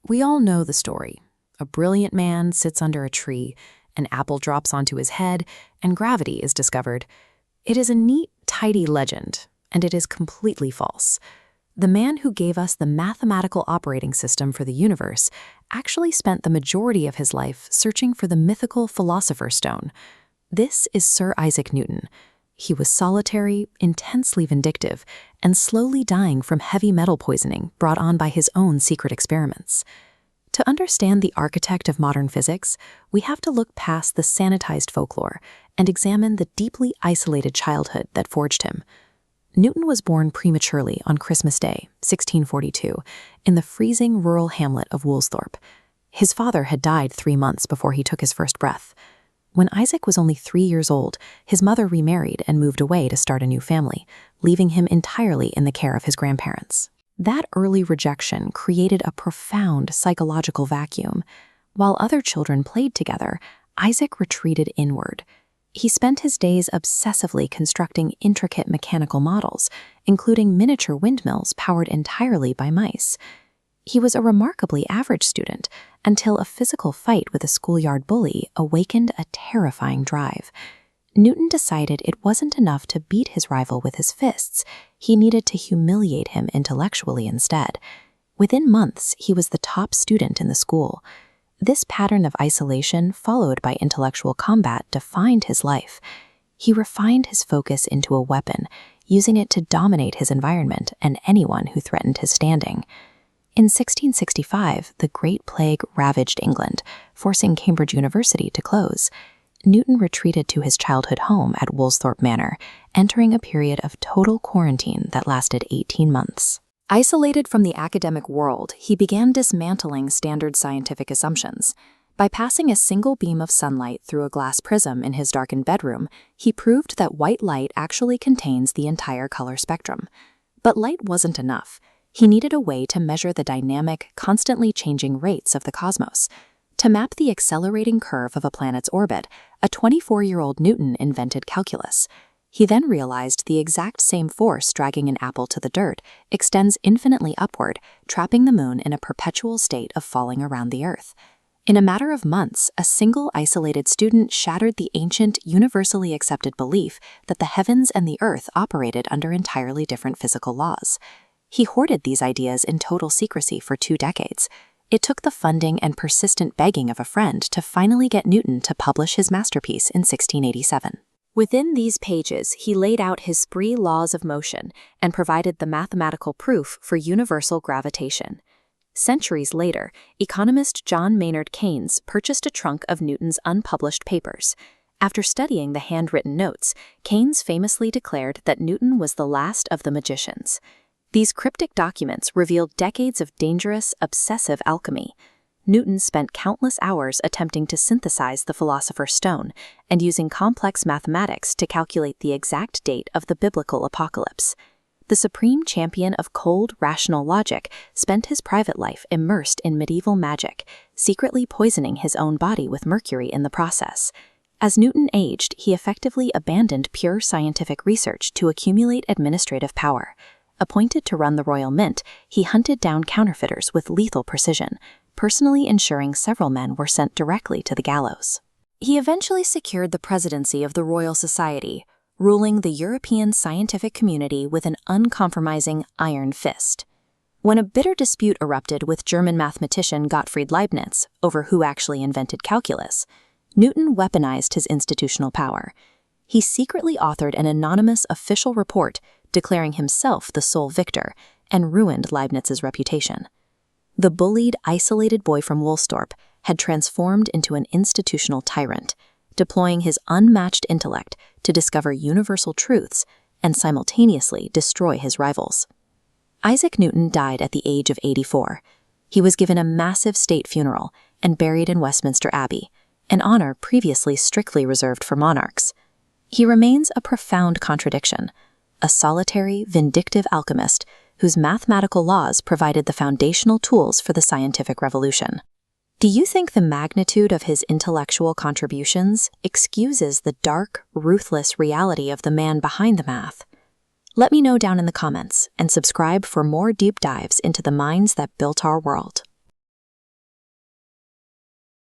We all know the story. A brilliant man sits under a tree, an apple drops onto his head, and gravity is discovered. It is a neat, tidy legend, and it is completely false. The man who gave us the mathematical operating system for the universe actually spent the majority of his life searching for the mythical Philosopher's Stone. This is Sir Isaac Newton. He was solitary, intensely vindictive, and slowly dying from heavy metal poisoning brought on by his own secret experiments. To understand the architect of modern physics, we have to look past the sanitized folklore and examine the deeply isolated childhood that forged him. Newton was born prematurely on Christmas Day, 1642, in the freezing rural hamlet of Woolsthorpe. His father had died 3 months before he took his first breath. When Isaac was only 3 years old, his mother remarried and moved away to start a new family, leaving him entirely in the care of his grandparents. That early rejection created a profound psychological vacuum. While other children played together, Isaac retreated inward. He spent his days obsessively constructing intricate mechanical models, including miniature windmills powered entirely by mice. He was a remarkably average student until a physical fight with a schoolyard bully awakened a terrifying drive. Newton decided it wasn't enough to beat his rival with his fists. He needed to humiliate him intellectually instead. Within months, he was the top student in the school. This pattern of isolation, followed by intellectual combat, defined his life. He refined his focus into a weapon, using it to dominate his environment and anyone who threatened his standing. In 1665, the Great Plague ravaged England, forcing Cambridge University to close. Newton retreated to his childhood home at Woolsthorpe Manor, entering a period of total quarantine that lasted 18 months. Isolated from the academic world, he began dismantling standard scientific assumptions. By passing a single beam of sunlight through a glass prism in his darkened bedroom, he proved that white light actually contains the entire color spectrum. But light wasn't enough. He needed a way to measure the dynamic, constantly changing rates of the cosmos. To map the accelerating curve of a planet's orbit, a 24-year-old Newton invented calculus. He then realized the exact same force dragging an apple to the dirt extends infinitely upward, trapping the moon in a perpetual state of falling around the Earth. In a matter of months, a single isolated student shattered the ancient, universally accepted belief that the heavens and the Earth operated under entirely different physical laws. He hoarded these ideas in total secrecy for 2 decades. It took the funding and persistent begging of a friend to finally get Newton to publish his masterpiece in 1687. Within these pages, he laid out his 3 laws of motion and provided the mathematical proof for universal gravitation. Centuries later, economist John Maynard Keynes purchased a trunk of Newton's unpublished papers. After studying the handwritten notes, Keynes famously declared that Newton was the last of the magicians. These cryptic documents revealed decades of dangerous, obsessive alchemy. Newton spent countless hours attempting to synthesize the Philosopher's Stone and using complex mathematics to calculate the exact date of the biblical apocalypse. The supreme champion of cold, rational logic spent his private life immersed in medieval magic, secretly poisoning his own body with mercury in the process. As Newton aged, he effectively abandoned pure scientific research to accumulate administrative power. Appointed to run the Royal Mint, he hunted down counterfeiters with lethal precision, personally ensuring several men were sent directly to the gallows. He eventually secured the presidency of the Royal Society, ruling the European scientific community with an uncompromising iron fist. When a bitter dispute erupted with German mathematician Gottfried Leibniz over who actually invented calculus, Newton weaponized his institutional power. He secretly authored an anonymous official report declaring himself the sole victor, and ruined Leibniz's reputation. The bullied, isolated boy from Woolsthorpe had transformed into an institutional tyrant, deploying his unmatched intellect to discover universal truths and simultaneously destroy his rivals. Isaac Newton died at the age of 84. He was given a massive state funeral and buried in Westminster Abbey, an honor previously strictly reserved for monarchs. He remains a profound contradiction, a solitary, vindictive alchemist whose mathematical laws provided the foundational tools for the scientific revolution. Do you think the magnitude of his intellectual contributions excuses the dark, ruthless reality of the man behind the math? Let me know down in the comments and subscribe for more deep dives into the minds that built our world.